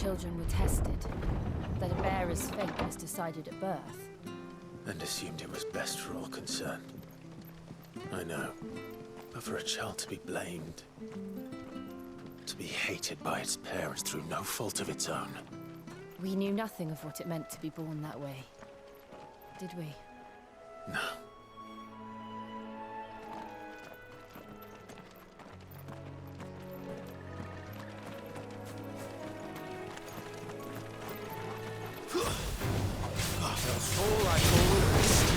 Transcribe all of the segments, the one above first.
children were tested, that a bearer's fate was decided at birth. And assumed it was best for all concerned. I know. But for a child to be blamed, to be hated by its parents through no fault of its own. We knew nothing of what it meant to be born that way, did we? No. That's all I call a rest.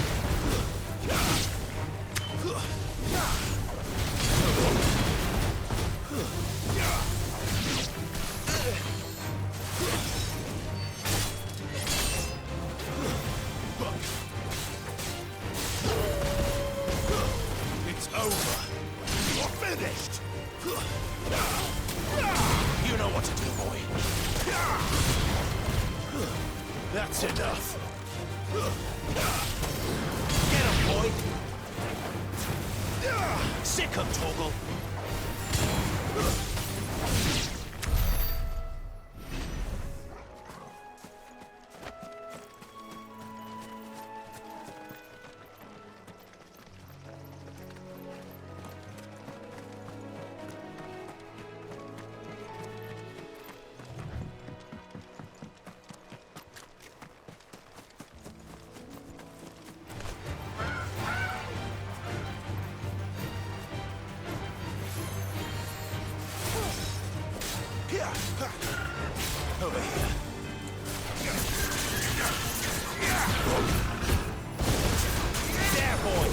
It's over. You're finished. You know what to do, boy. That's enough. Get him, boy. Sick him, Torgal. Over here. There, boy.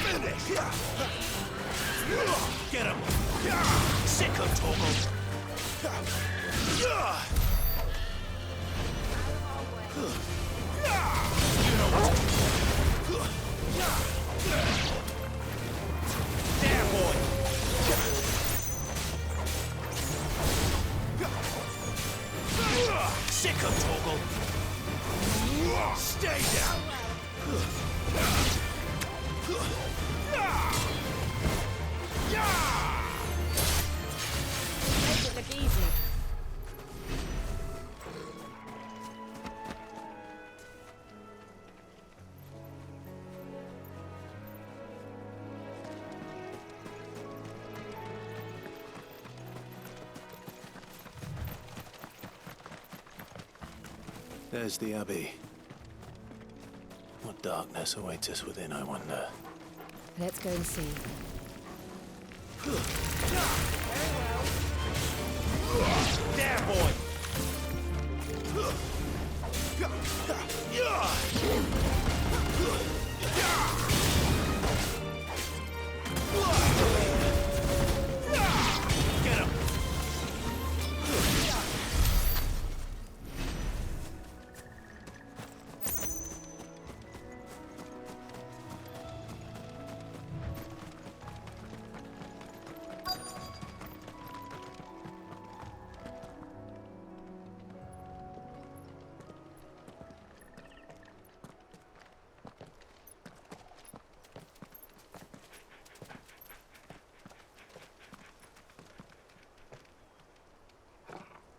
Finish. Get him. Sick of Torgal. You know what to do. There, boy! Sick of Torgal! Stay down! Make it look easy. There's the Abbey. What darkness awaits us within, I wonder? Let's go and see. There, boy! Get him!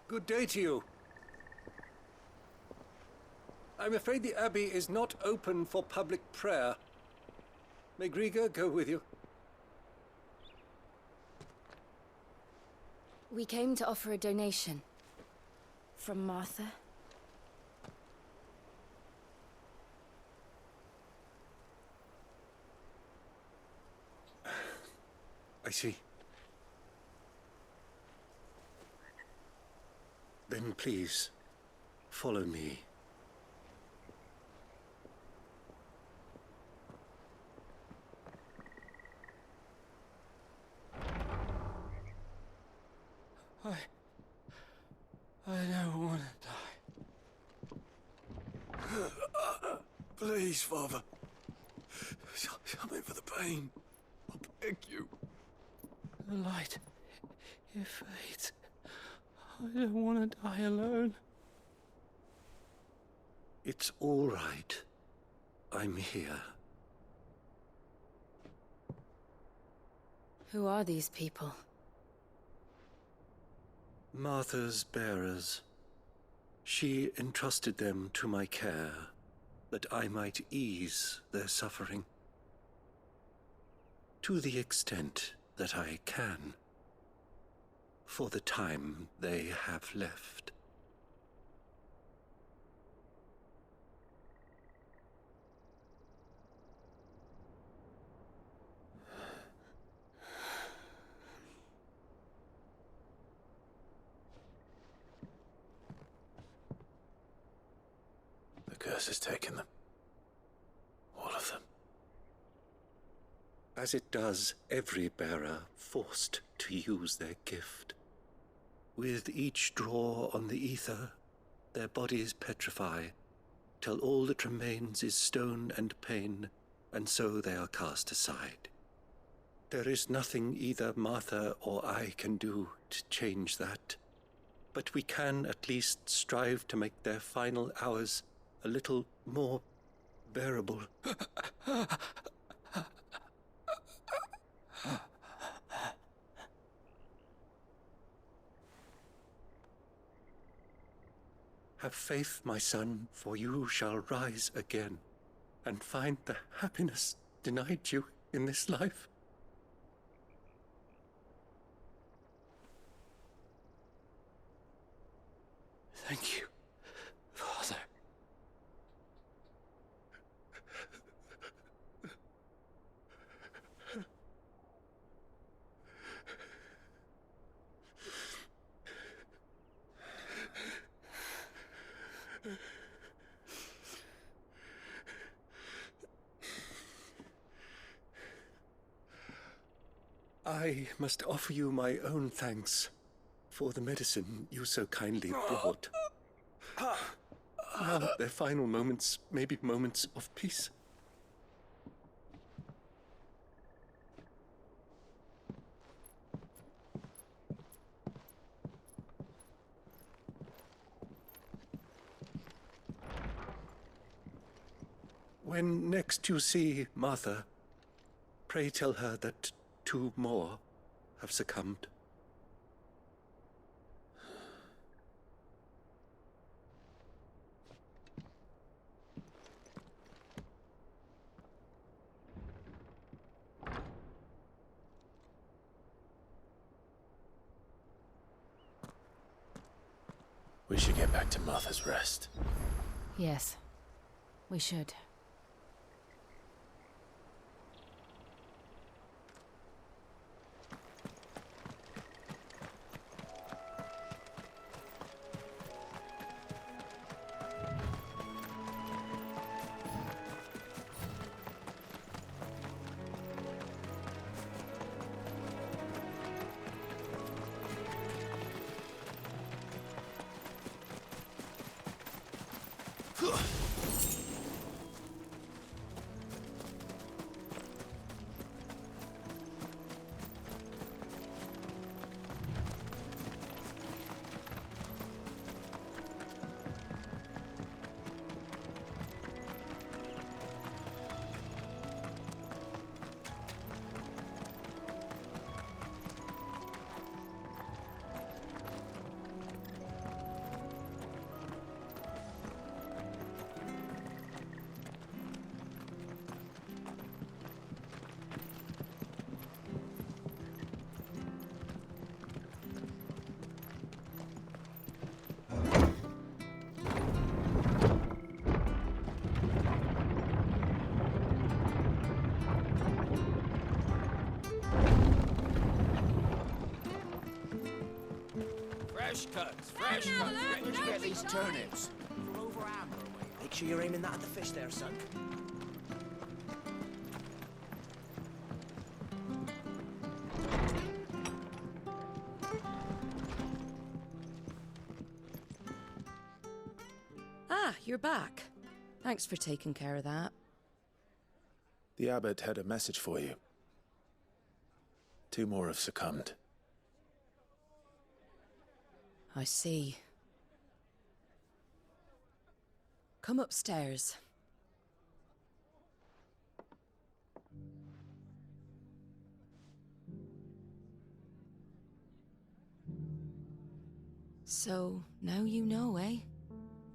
Good day to you. I'm afraid the Abbey is not open for public prayer. May Griga go with you? We came to offer a donation. From Martha. I see. Then please, follow me. I don't want to die. Please, Father. Something for the pain. I beg you. The light, it fades. I don't want to die alone. It's all right. I'm here. Who are these people? Martha's bearers. She entrusted them to my care, that I might ease their suffering. To the extent that I can, for the time they have left. The curse has taken them. All of them. As it does every bearer forced to use their gift. With each draw on the ether, their bodies petrify, till all that remains is stone and pain, and so they are cast aside. There is nothing either Martha or I can do to change that, but we can at least strive to make their final hours a little more bearable. Have faith, my son, for you shall rise again and find the happiness denied you in this life. Thank you, Father. I must offer you my own thanks for the medicine you so kindly brought. Now their final moments may be moments of peace. When next you see Martha, pray tell her that 2 more have succumbed. We should get back to Martha's Rest. Yes, we should. Fresh cuts, fresh cuts. Where'd you get these turnips? From over Amber way. Make sure you're aiming that at the fish there, son. Ah, you're back. Thanks for taking care of that. The abbot had a message for you. 2 more have succumbed. I see. Come upstairs. So, now you know, eh?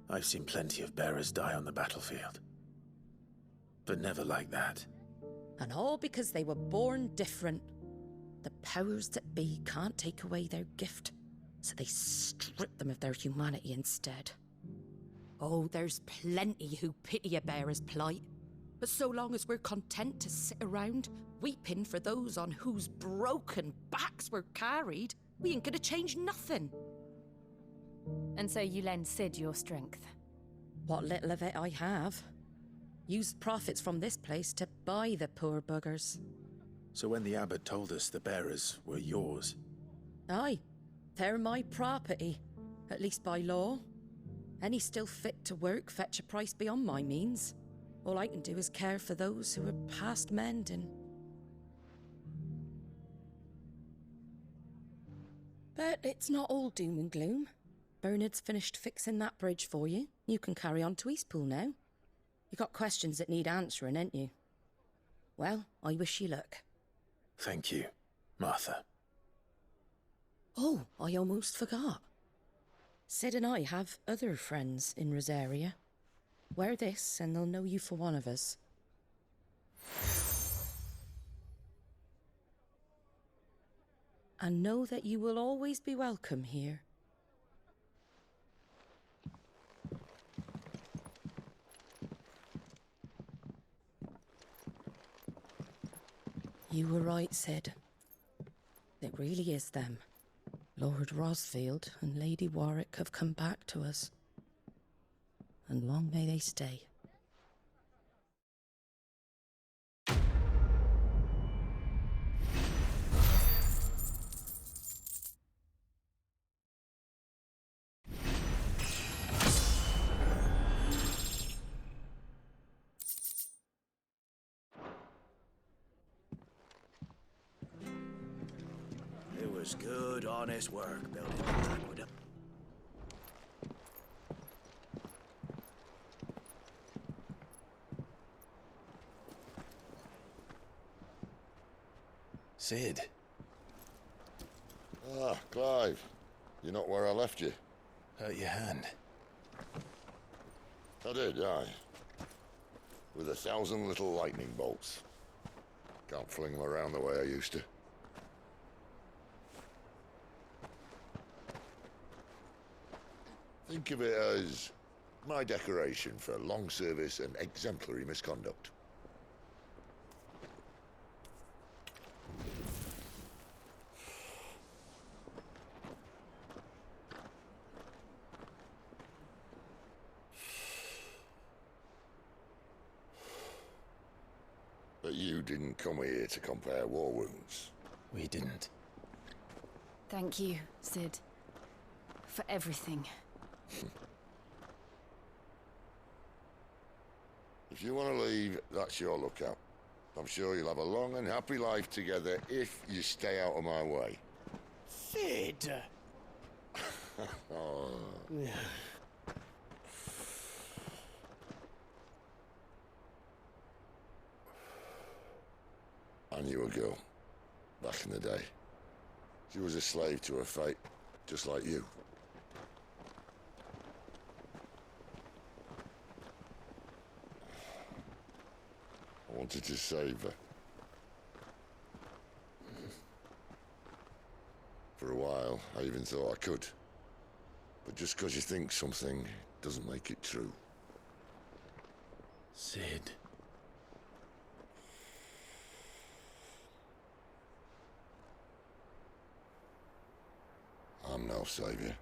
I've seen plenty of bearers die on the battlefield. But never like that. And all because they were born different. The powers that be can't take away their gift, so they strip them of their humanity instead. Oh, there's plenty who pity a bearer's plight. But so long as we're content to sit around, weeping for those on whose broken backs we're carried, we ain't gonna change nothing. And so you lend Sid your strength. What little of it I have. Used profits from this place to buy the poor buggers. So when the abbot told us the bearers were yours... Aye, they're my property, at least by law. Any still fit to work fetch a price beyond my means. All I can do is care for those who are past mending. But it's not all doom and gloom. Bernard's finished fixing that bridge for you. You can carry on to Eastpool now. You got questions that need answering, ain't you? Well, I wish you luck. Thank you, Martha. Oh, I almost forgot. Sid and I have other friends in Rosaria. Wear this and they'll know you for one of us. And know that you will always be welcome here. You were right, Sid. It really is them. Lord Rosfield and Lady Warwick have come back to us. And long may they stay. It was good, honest work building that aqueduct. Sid. Ah, Clive. You're not where I left you. Hurt your hand. I did, aye. With 1,000 little lightning bolts. Can't fling them around the way I used to. Think of it as my decoration for long service and exemplary misconduct. But you didn't come here to compare war wounds. We didn't. Thank you, Sid. For everything. If you want to leave, that's your lookout. I'm sure you'll have a long and happy life together if you stay out of my way. Sid! Oh. I knew a girl, back in the day. She was a slave to her fate, just like you. I wanted to save her. For a while, I even thought I could. But just because you think something doesn't make it true. Sid. I'm no savior.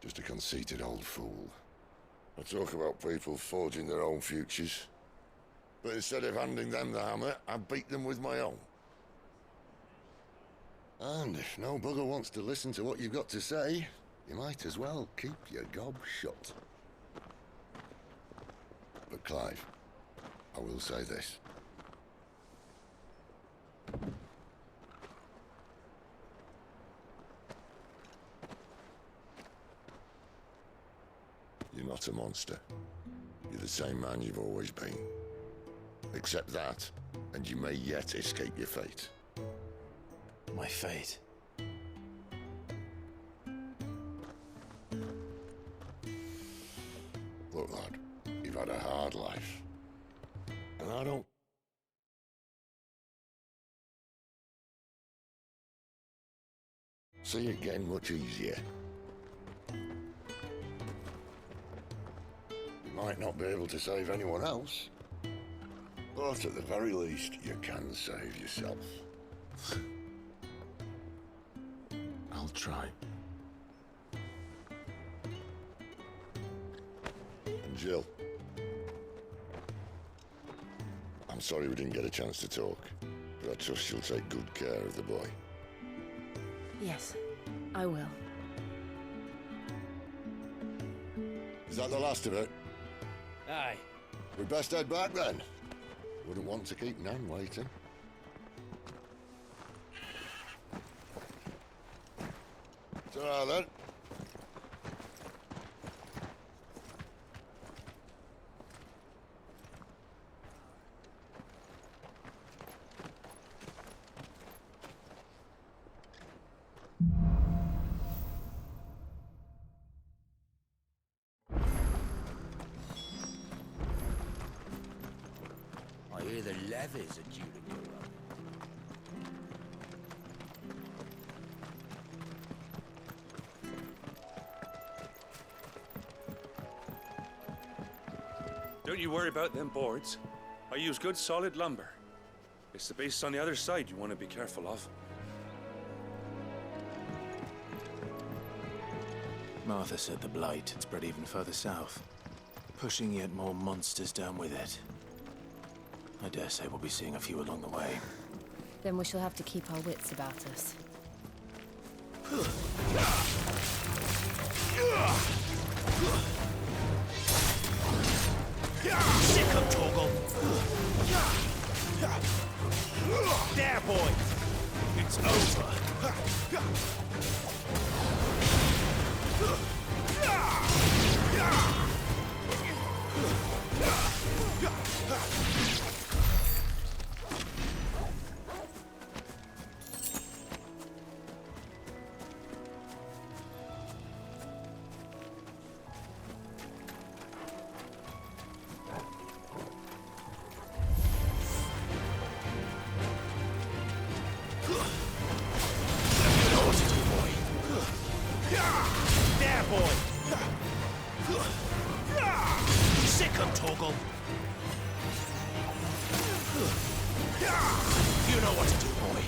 Just a conceited old fool. I talk about people forging their own futures. But instead of handing them the hammer, I beat them with my own. And if no bugger wants to listen to what you've got to say, you might as well keep your gob shut. But Clive, I will say this. You're not a monster. You're the same man you've always been. Accept that, and you may yet escape your fate. My fate. Look, lad, you've had a hard life. And I don't... see it getting much easier. You might not be able to save anyone else, but at the very least, you can save yourself. I'll try. And Jill, I'm sorry we didn't get a chance to talk, but I trust you'll take good care of the boy. Yes, I will. Is that the last of it? Aye. We'd best head back then. Wouldn't want to keep Nan waiting. Ta-ra then. I hear the levies are due to go up. Don't you worry about them boards. I use good solid lumber. It's the base on the other side you want to be careful of. Martha said the blight had spread even further south, pushing yet more monsters down with it. I dare say we'll be seeing a few along the way. Then we shall have to keep our wits about us. Sick of Toggle! There, boy! It's over! There, boy! Sick of Toggle! You know what to do, boy.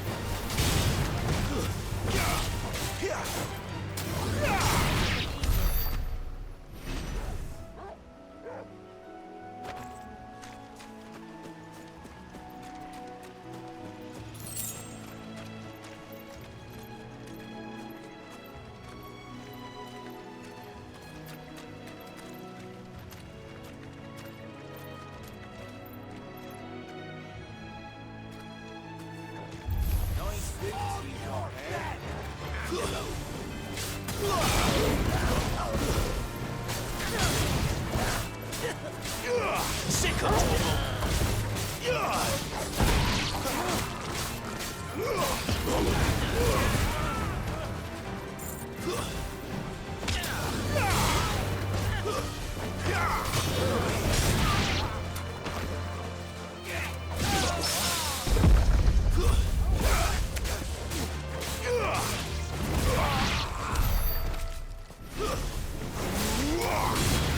Sick of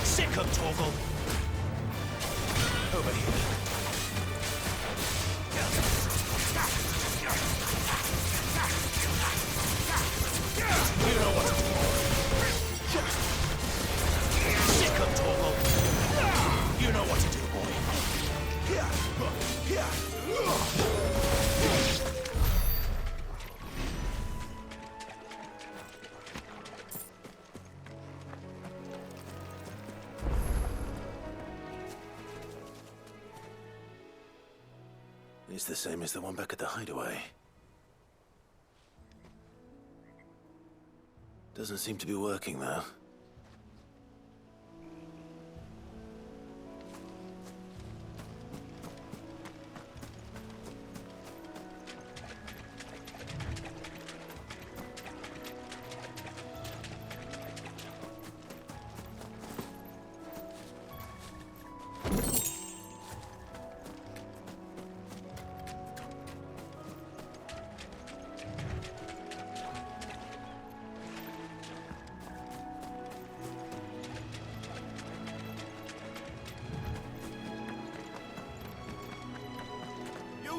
Sick of Toggle! Over here. You know what to do. Sick of Toggle! You know what to do, boy. It's the same as the one back at the hideaway. Doesn't seem to be working, though.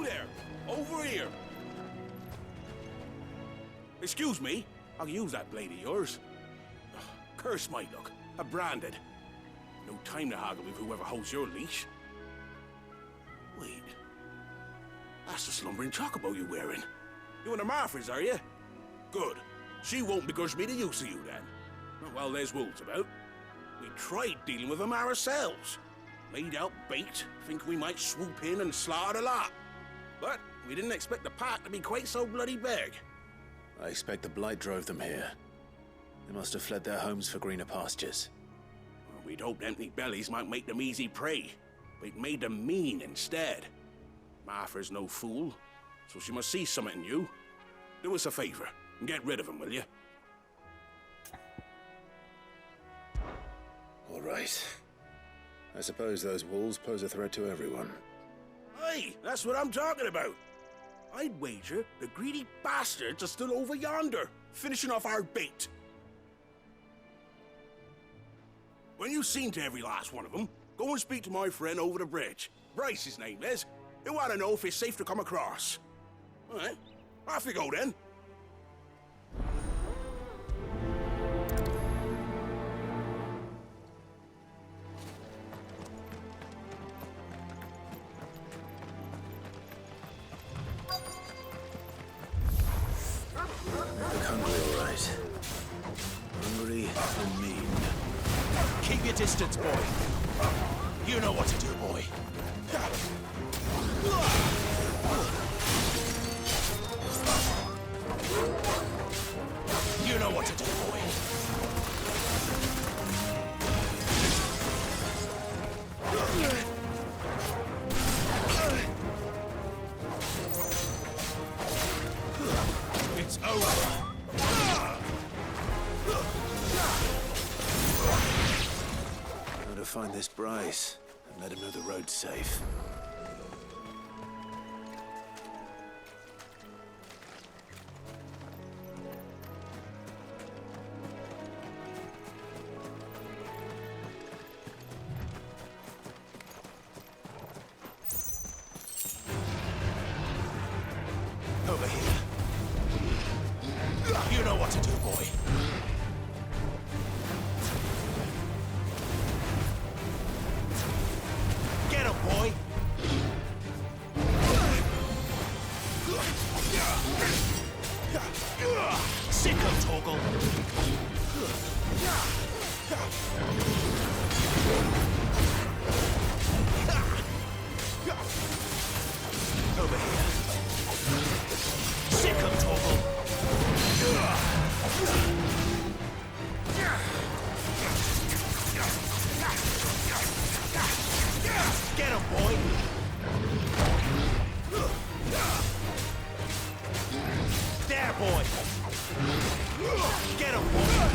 You there! Over here! Excuse me, I'll use that blade of yours. Ugh, curse my luck. I'm branded. No time to haggle with whoever holds your leash. Wait. That's the slumbering chocobo you're wearing. You and the Marfors, are you? Good. She won't begrudge me the use of you, then. Well, there's wolves about. We tried dealing with them ourselves. Laid out bait, think we might swoop in and slaughter the lot. But we didn't expect the pack to be quite so bloody big. I expect the blight drove them here. They must have fled their homes for greener pastures. Well, we'd hoped empty bellies might make them easy prey, but it made them mean instead. Martha's no fool, so she must see something in you. Do us a favor and get rid of them, will you? All right. I suppose those wolves pose a threat to everyone. Aye, that's what I'm talking about. I'd wager the greedy bastards are still over yonder, finishing off our bait. When you've seen to every last one of them, go and speak to my friend over the bridge. Bryce, his name is. He'll want to know if it's safe to come across. All right, off you go then. Look hungry, all right. Hungry and mean. Keep your distance, boy. You know what to do, boy. You know what to do, boy. It's over. How to find this Bryce and let him know the road's safe. Over here. You know what to do, boy. Get him, boy. Sick of Toggle. Over here. Sick of Toggle. Get him, boy! There, boy! Get him, boy!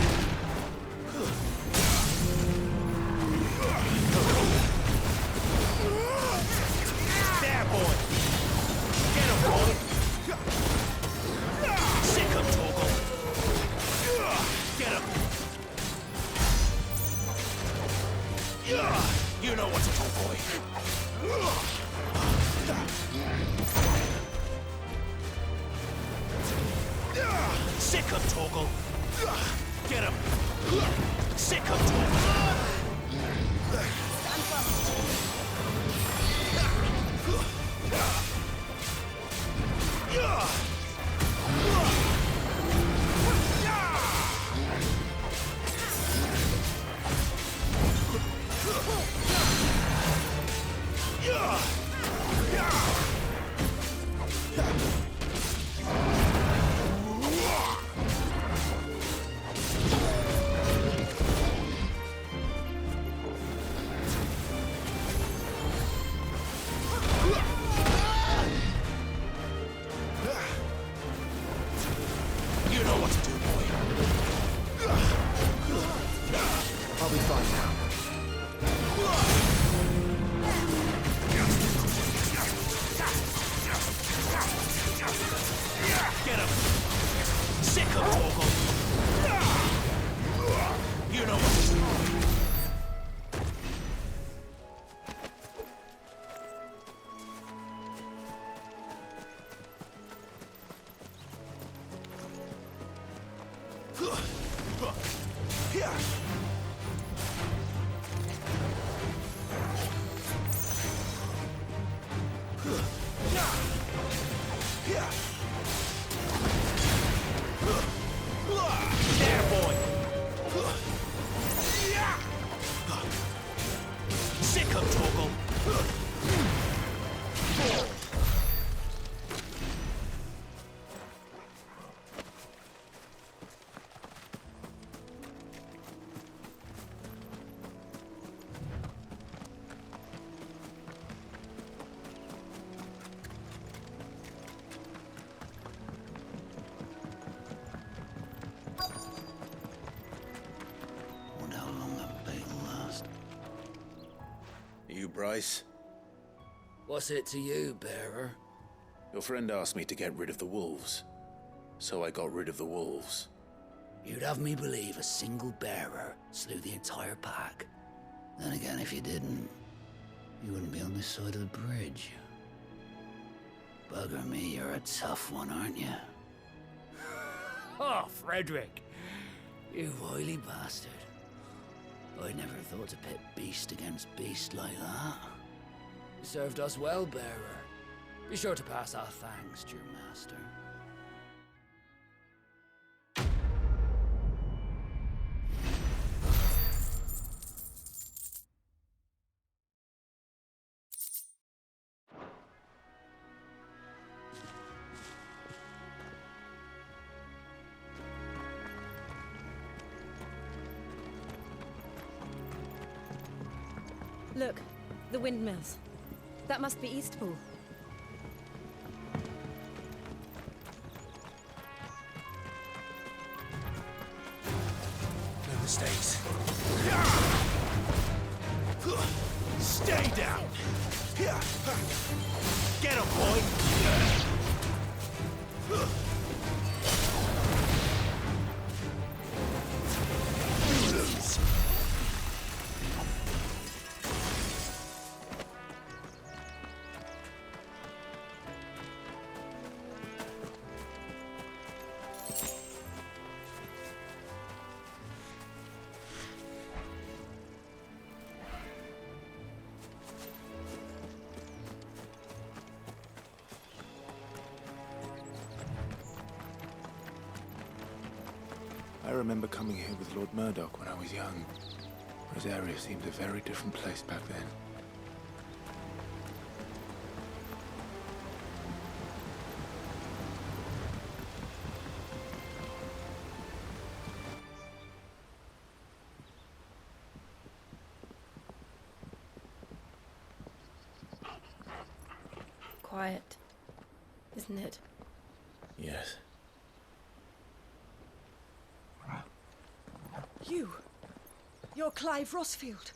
There, boy! Get him, boy! Sick of Toggle! Get him! You know what to do, boy. Sick of Toggle. Get him. Sick of Toggle. Stand fast. There, boy! Sick of trouble! Wonder how long that bait'll last. You, Bryce? What's it to you, bearer? Your friend asked me to get rid of the wolves. So I got rid of the wolves. You'd have me believe a single bearer slew the entire pack. Then again, if you didn't, you wouldn't be on this side of the bridge. Bugger me, you're a tough one, aren't you? Oh, Frederick! You wily bastard. I never thought to pit beast against beast like that. You served us well, bearer. Be sure to pass our thanks to your master. Look, the windmills. That must be Eastpool. No mistakes. Stay down! Get him, boy! I remember coming here with Lord Murdoch when I was young. Rosaria seemed a very different place back then. Quiet, isn't it? Yes. You're Clive Rossfield.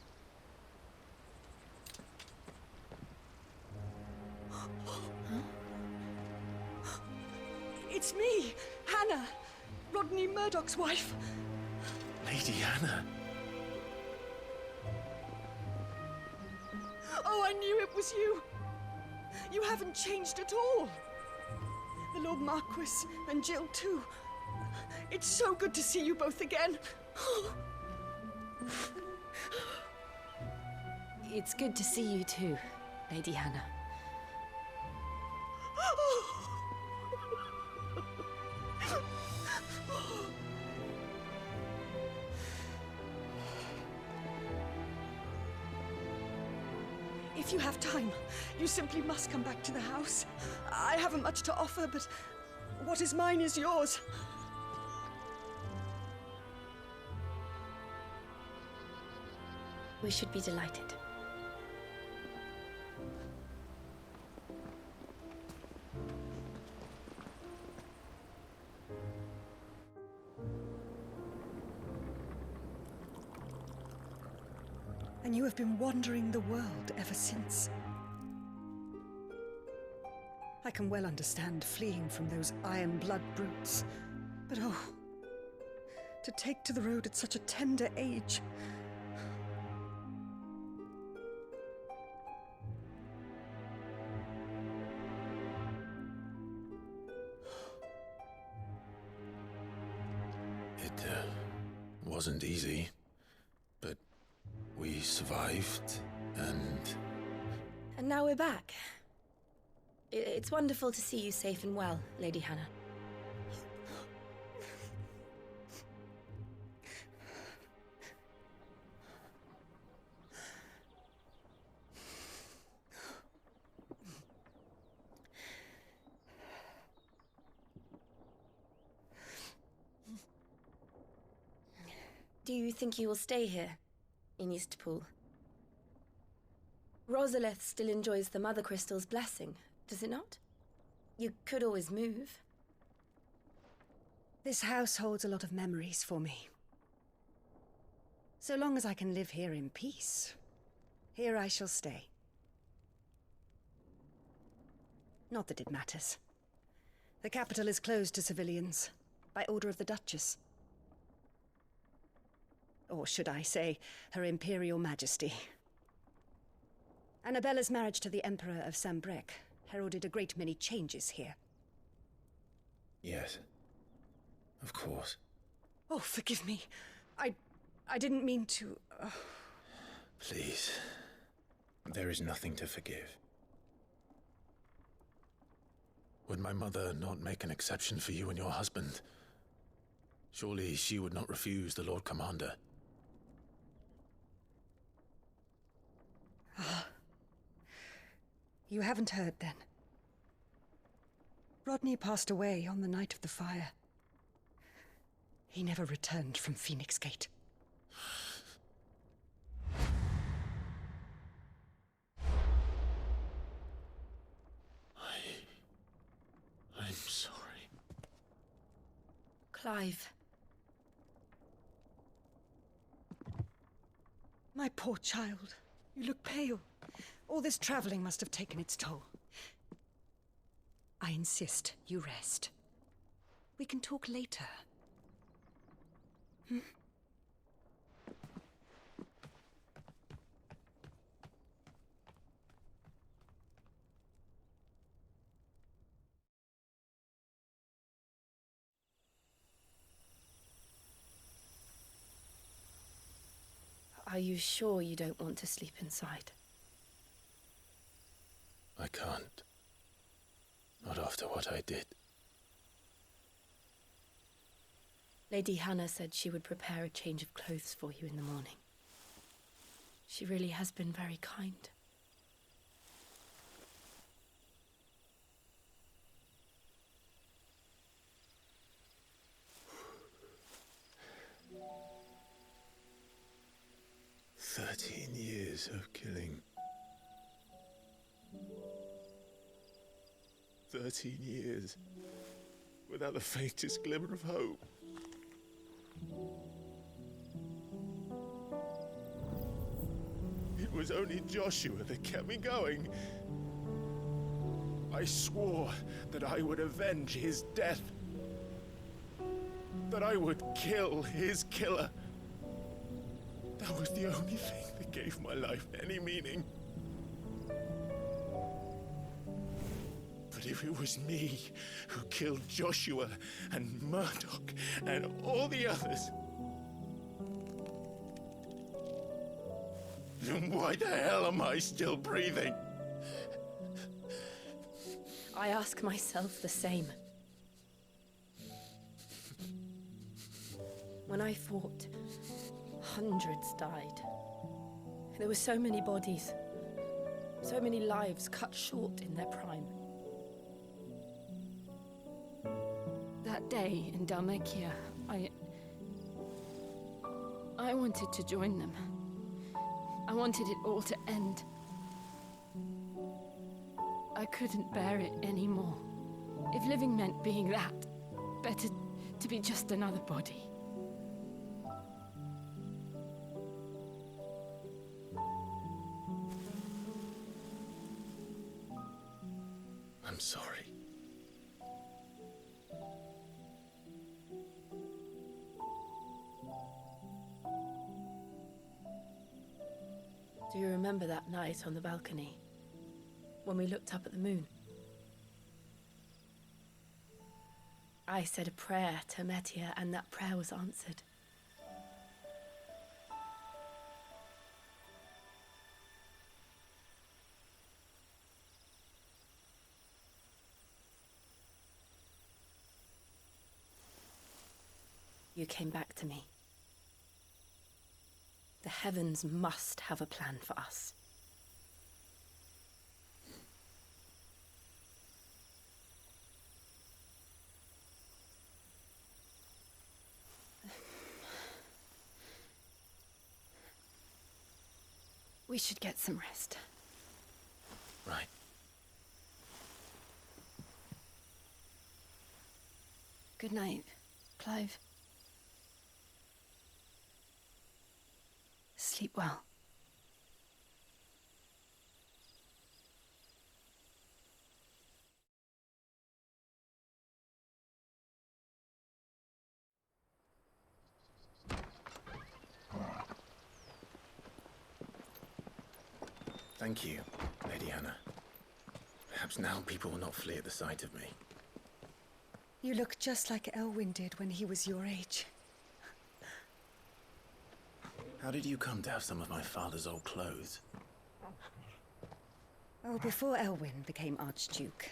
It's me, Hannah, Rodney Murdoch's wife. Lady Anna. Oh, I knew it was you. You haven't changed at all. The Lord Marquis and Jill too. It's so good to see you both again. It's good to see you too, Lady Hannah. If you have time, you simply must come back to the house. I haven't much to offer, but what is mine is yours. We should be delighted. And you have been wandering the world ever since. I can well understand fleeing from those iron blood brutes, but oh, to take to the road at such a tender age. Wasn't easy, but we survived, and... And now we're back. It's wonderful to see you safe and well, Lady Hannah. Do you think you will stay here, in Eastpool? Rosalith still enjoys the Mother Crystal's blessing, does it not? You could always move. This house holds a lot of memories for me. So long as I can live here in peace, here I shall stay. Not that it matters. The capital is closed to civilians, by order of the Duchess. Or should I say, Her Imperial Majesty. Annabella's marriage to the Emperor of Sambrec heralded a great many changes here. Yes. Of course. Oh, forgive me. I didn't mean to... Please. There is nothing to forgive. Would my mother not make an exception for you and your husband? Surely she would not refuse the Lord Commander. You haven't heard, then. Rodney passed away on the night of the fire. He never returned from Phoenix Gate. I'm sorry. Clive. My poor child. You look pale. All this traveling must have taken its toll. I insist you rest. We can talk later. Are you sure you don't want to sleep inside? I can't. Not after what I did. Lady Hannah said she would prepare a change of clothes for you in the morning. She really has been very kind. "13 years of killing. 13 years without the faintest glimmer of hope. It was only Joshua that kept me going. I swore that I would avenge his death. That I would kill his killer. That was the only thing that gave my life any meaning. But if it was me who killed Joshua and Murdoch and all the others, then why the hell am I still breathing? I ask myself the same. When I fought, hundreds died. There were so many bodies, so many lives cut short in their prime. That day in Dalmekia, I wanted to join them. I wanted it all to end. I couldn't bear it anymore. If living meant being that, better to be just another body. I'm sorry. Do you remember that night on the balcony, when we looked up at the moon? I said a prayer to Metia, and that prayer was answered. you came back to me. The heavens must have a plan for us. We should get some rest. Right. Good night, Clive. Sleep well. Thank you, Lady Hannah. Perhaps now people will not flee at the sight of me. You look just like Elwyn did when he was your age. How did you come to have some of my father's old clothes? Oh, before Elwyn became Archduke,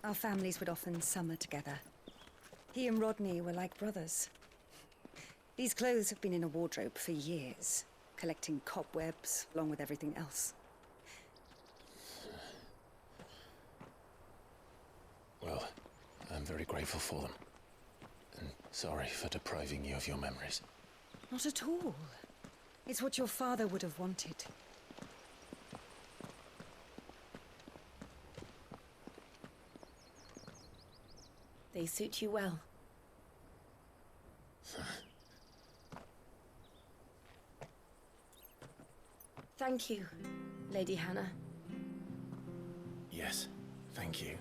our families would often summer together. He and Rodney were like brothers. These clothes have been in a wardrobe for years, collecting cobwebs along with everything else. Well, I'm very grateful for them. And sorry for depriving you of your memories. Not at all. It's what your father would have wanted. They suit you well. Thank you, Lady Hannah. Yes, thank you.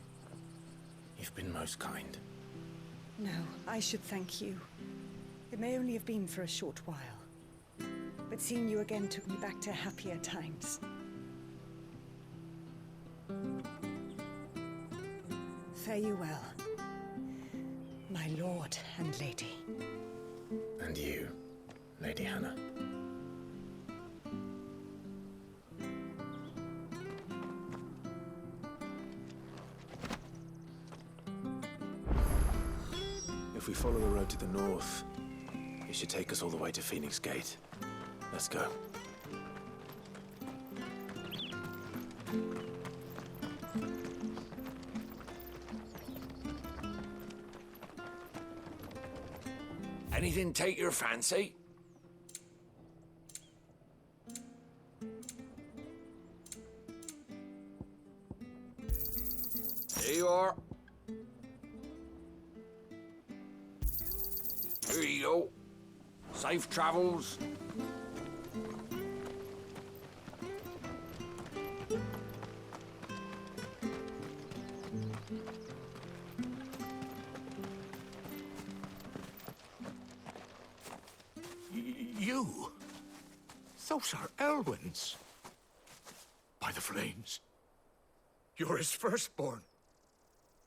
You've been most kind. No, I should thank you. It may only have been for a short while, but seeing you again took me back to happier times. Fare you well, my lord and lady. And you, Lady Hannah. If we follow the road to the north, it should take us all the way to Phoenix Gate. Let's go. Anything take your fancy? Here you are. Here you go. Safe travels. You? Those are Elwyn's. By the flames. You're his firstborn.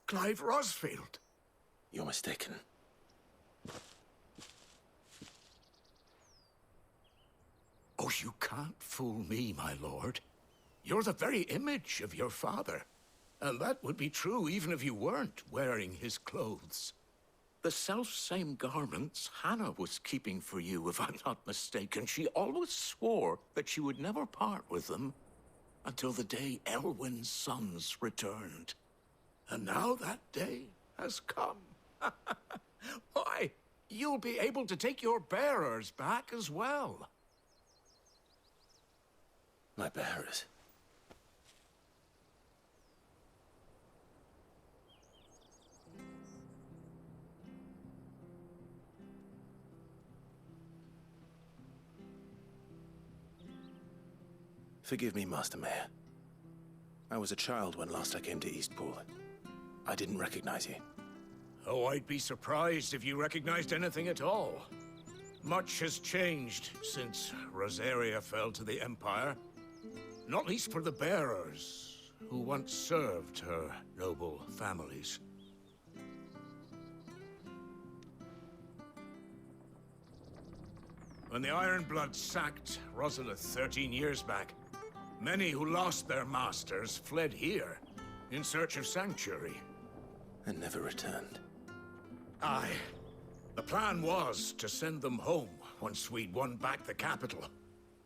Clive Rosfield. You're mistaken. Oh, you can't fool me, my lord. You're the very image of your father. And that would be true even if you weren't wearing his clothes. The self-same garments Hannah was keeping for you, if I'm not mistaken. She always swore that she would never part with them until the day Elwyn's sons returned. And now that day has come. Why, you'll be able to take your bearers back as well. My bearers. Forgive me, Master Mayor. I was a child when last I came to Eastpool. I didn't recognize you. Oh, I'd be surprised if you recognized anything at all. Much has changed since Rosaria fell to the Empire. Not least for the bearers, who once served her noble families. When the Ironbloods sacked Rosalith 13 years back, many who lost their masters fled here in search of sanctuary. And never returned. Aye. The plan was to send them home once we'd won back the capital.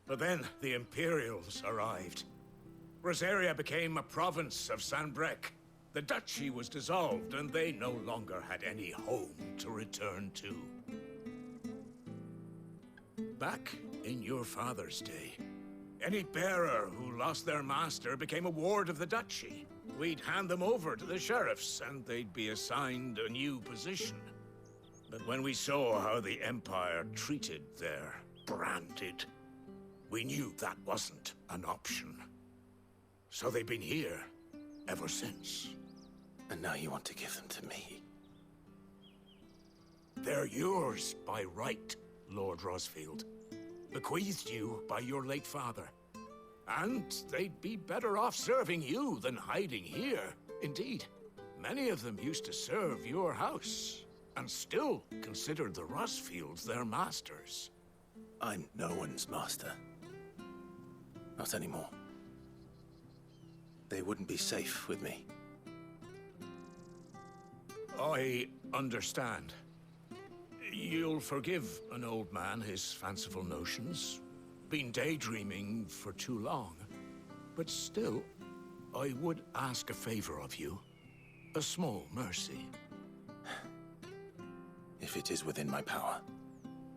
But then the Imperials arrived. Rosaria became a province of Sanbreque. The duchy was dissolved, and they no longer had any home to return to. Back in your father's day, any bearer who lost their master became a ward of the duchy. We'd hand them over to the sheriffs, and they'd be assigned a new position. But when we saw how the Empire treated their branded, we knew that wasn't an option. So they've been here ever since. And now you want to give them to me? They're yours by right, Lord Rosfield. Bequeathed you by your late father. And they'd be better off serving you than hiding here. Indeed, many of them used to serve your house, and still considered the Rosfields their masters. I'm no one's master. Not anymore. They wouldn't be safe with me. I understand. You'll forgive an old man his fanciful notions. Been daydreaming for too long. But still, I would ask a favor of you. A small mercy. If it is within my power.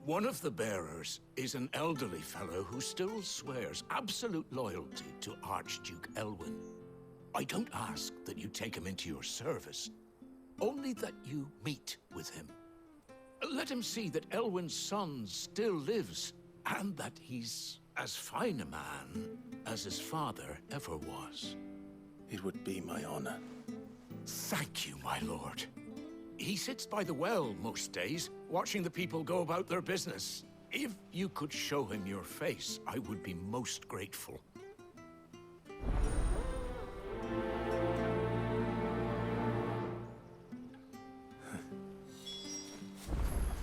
One of the bearers is an elderly fellow who still swears absolute loyalty to Archduke Elwyn. I don't ask that you take him into your service, only that you meet with him. Let him see that Elwyn's son still lives, and that he's as fine a man as his father ever was. It would be my honor. Thank you, my lord. He sits by the well most days, watching the people go about their business. If you could show him your face, I would be most grateful.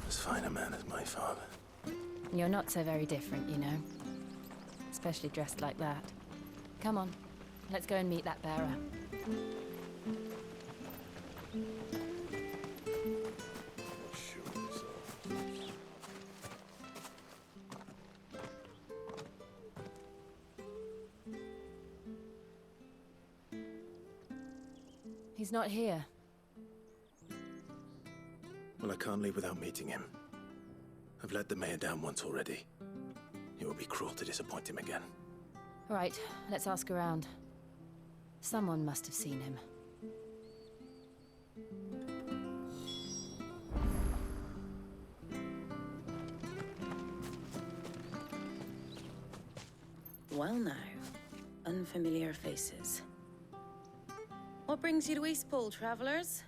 As fine a man as my father. You're not so very different, you know. Especially dressed like that. Come on, let's go and meet that bearer. He's not here. Well, I can't leave without meeting him. I've let the mayor down once already. It would be cruel to disappoint him again. All right, let's ask around. Someone must have seen him. Well now, unfamiliar faces. What brings you to Eastpool, travelers?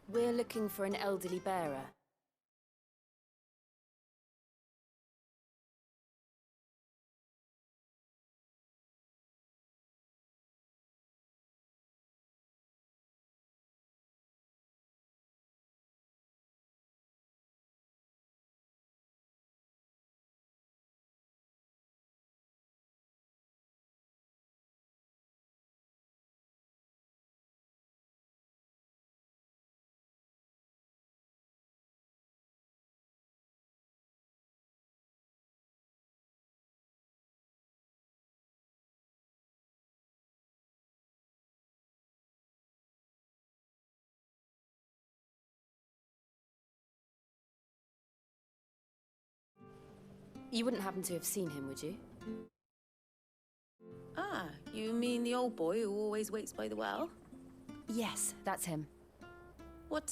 We're looking for an elderly bearer. You wouldn't happen to have seen him, would you? Ah, you mean the old boy who always waits by the well? Yes, that's him. What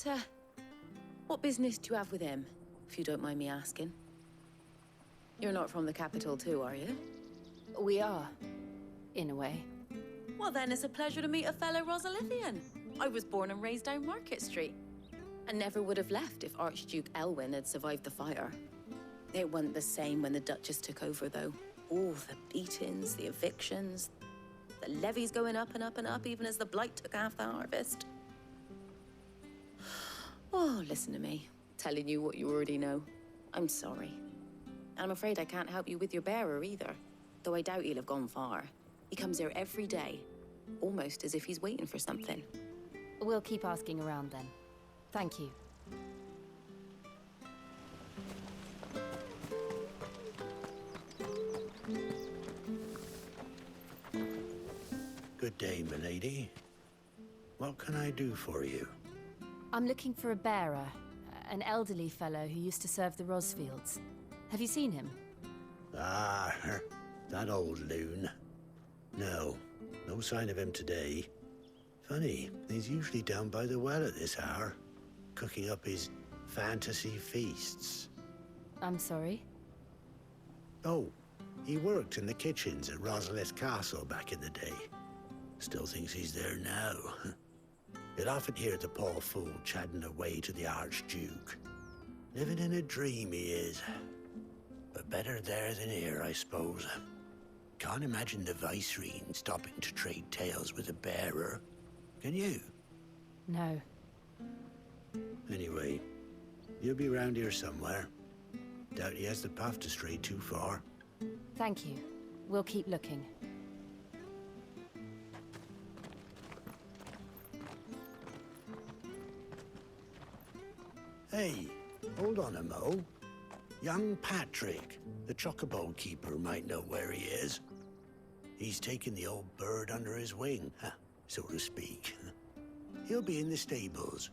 business do you have with him, if you don't mind me asking? You're not from the capital too, are you? We are, in a way. Well then, it's a pleasure to meet a fellow Rosalithian. I was born and raised down Market Street. And never would have left if Archduke Elwyn had survived the fire. It wasn't the same when the Duchess took over, though. All the beatings, the evictions, the levies going up and up and up, even as the blight took half the harvest. Oh, listen to me, telling you what you already know. I'm sorry. And I'm afraid I can't help you with your bearer either, though I doubt he'll have gone far. He comes here every day, almost as if he's waiting for something. We'll keep asking around then. Thank you. Good day, milady. What can I do for you? I'm looking for a bearer, an elderly fellow who used to serve the Rosfields. Have you seen him? Ah, that old loon. No sign of him today. Funny, he's usually down by the well at this hour, cooking up his fantasy feasts. I'm sorry? Oh, he worked in the kitchens at Rosalith Castle back in the day. Still thinks he's there now. You'll often hear the poor fool chatting away to the Archduke. Living in a dream he is. But better there than here, I suppose. Can't imagine the Vicereine stopping to trade tales with a bearer. Can you? No. Anyway, you'll be round here somewhere. Doubt he has the path to stray too far. Thank you. We'll keep looking. Hey, hold on a mo. Young Patrick, the chocobo keeper, might know where he is. He's taken the old bird under his wing, so to speak. He'll be in the stables.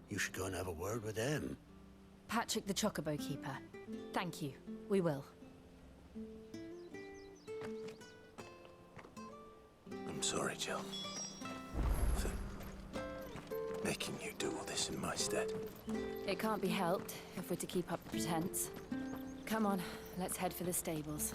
You should go and have a word with them. Patrick the chocobo keeper. Thank you. We will. I'm sorry, Jill. For making you do all this in my stead. It can't be helped if we're to keep up the pretense. Come on, let's head for the stables.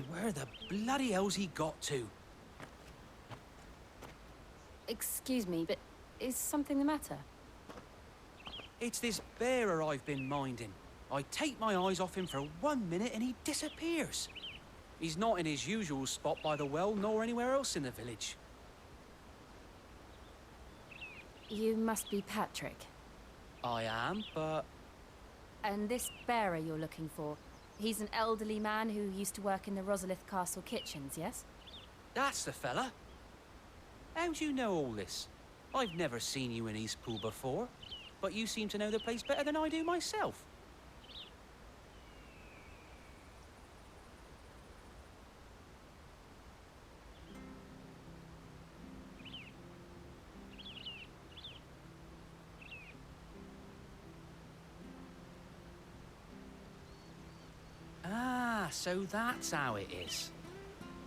Where the bloody hell's he got to? Excuse me, but is something the matter? It's this bearer I've been minding. I take my eyes off him for 1 minute and he disappears. He's not in his usual spot by the well, nor anywhere else in the village. You must be Patrick. I am, but... And this bearer you're looking for, he's an elderly man who used to work in the Rosalith Castle kitchens, yes? That's the fella. How'd you know all this? I've never seen you in Eastpool before, but you seem to know the place better than I do myself. Ah, so that's how it is.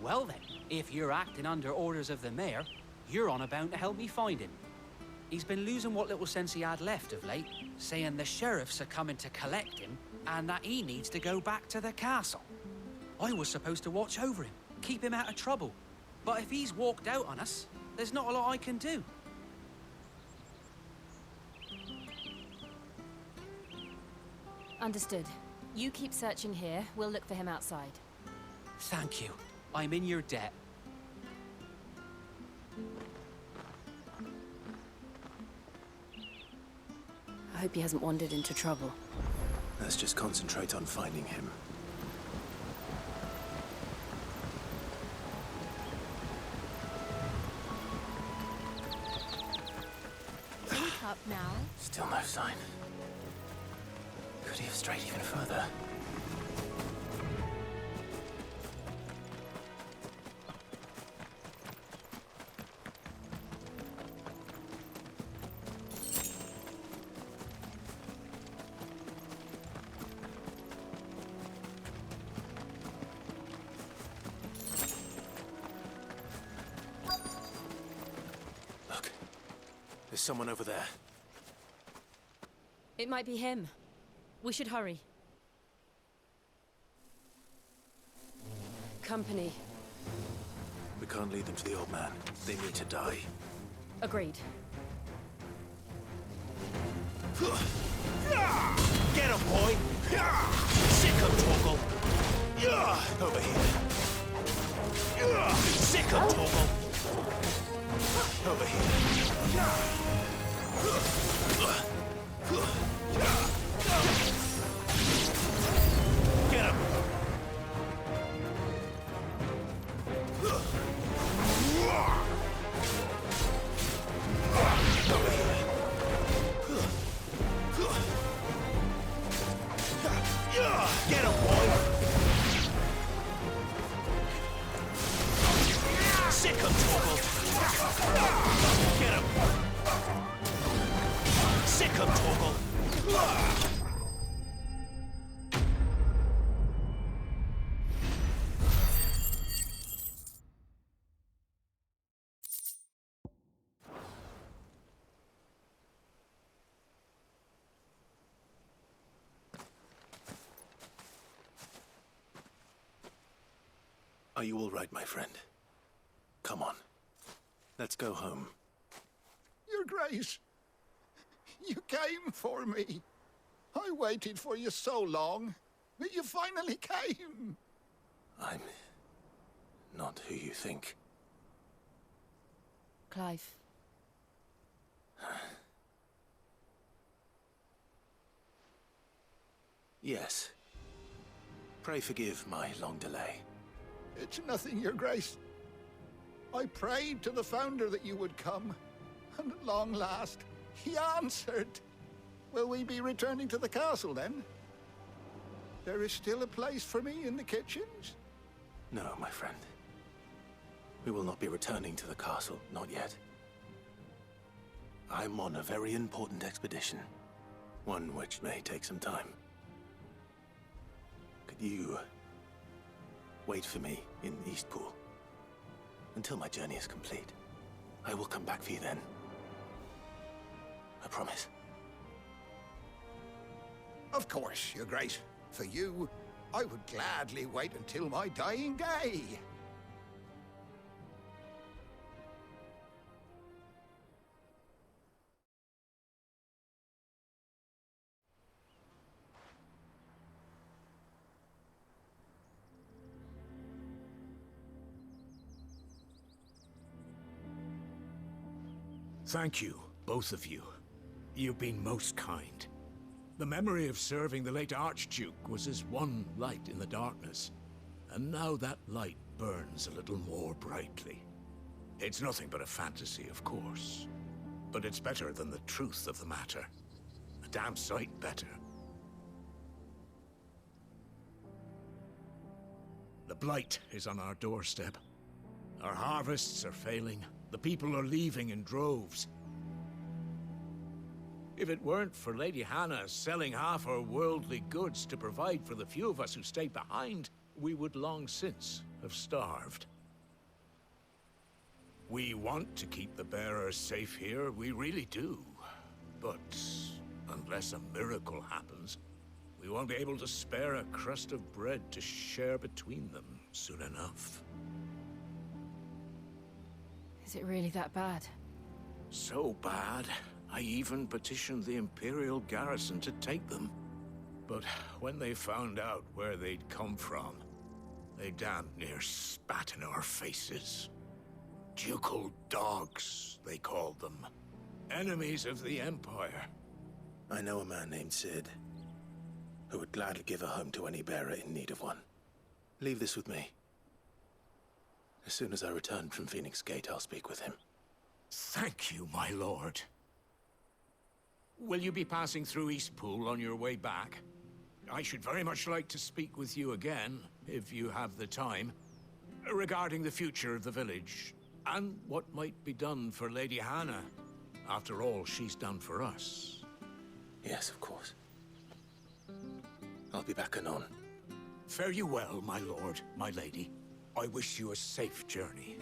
Well then, if you're acting under orders of the mayor, you're on about to help me find him. He's been losing what little sense he had left of late, saying the sheriffs are coming to collect him and that he needs to go back to the castle. I was supposed to watch over him, keep him out of trouble. But if he's walked out on us, there's not a lot I can do. Understood. You keep searching here, we'll look for him outside. Thank you. I'm in your debt. I hope he hasn't wandered into trouble. Let's just concentrate on finding him. Think up now. Still no sign. Could he have strayed even further? Look, there's someone over there. It might be him. We should hurry. Company. We can't lead them to the old man. They need to die. Agreed. Get him, boy! Sick of Torgal! Over here. Sick of Torgal! Over here. Get him! Are you all right, my friend? Come on. Let's go home. Your Grace, you came for me. I waited for you so long, but you finally came. I'm not who you think. Clive. Yes. Pray forgive my long delay. It's nothing, Your Grace. I prayed to the Founder that you would come, and at long last, he answered. Will we be returning to the castle, then? There is still a place for me in the kitchens? No, my friend. We will not be returning to the castle, not yet. I'm on a very important expedition. One which may take some time. Could you wait for me in Eastpool until my journey is complete? I will come back for you then. I promise. Of course, Your Grace. For you, I would gladly wait until my dying day. Thank you, both of you. You've been most kind. The memory of serving the late Archduke was as one light in the darkness, and now that light burns a little more brightly. It's nothing but a fantasy, of course, but it's better than the truth of the matter. A damn sight better. The blight is on our doorstep. Our harvests are failing. The people are leaving in droves. If it weren't for Lady Hannah selling half her worldly goods to provide for the few of us who stayed behind, we would long since have starved. We want to keep the bearers safe here, we really do. But unless a miracle happens, we won't be able to spare a crust of bread to share between them soon enough. Is it really that bad? So bad, I even petitioned the Imperial garrison to take them. But when they found out where they'd come from, they damn near spat in our faces. Ducal dogs, they called them. Enemies of the Empire. I know a man named Sid, who would gladly give a home to any bearer in need of one. Leave this with me. As soon as I return from Phoenix Gate, I'll speak with him. Thank you, my lord. Will you be passing through Eastpool on your way back? I should very much like to speak with you again, if you have the time, regarding the future of the village, and what might be done for Lady Hannah. After all she's done for us. Yes, of course. I'll be back anon. Fare you well, my lord, my lady. I wish you a safe journey.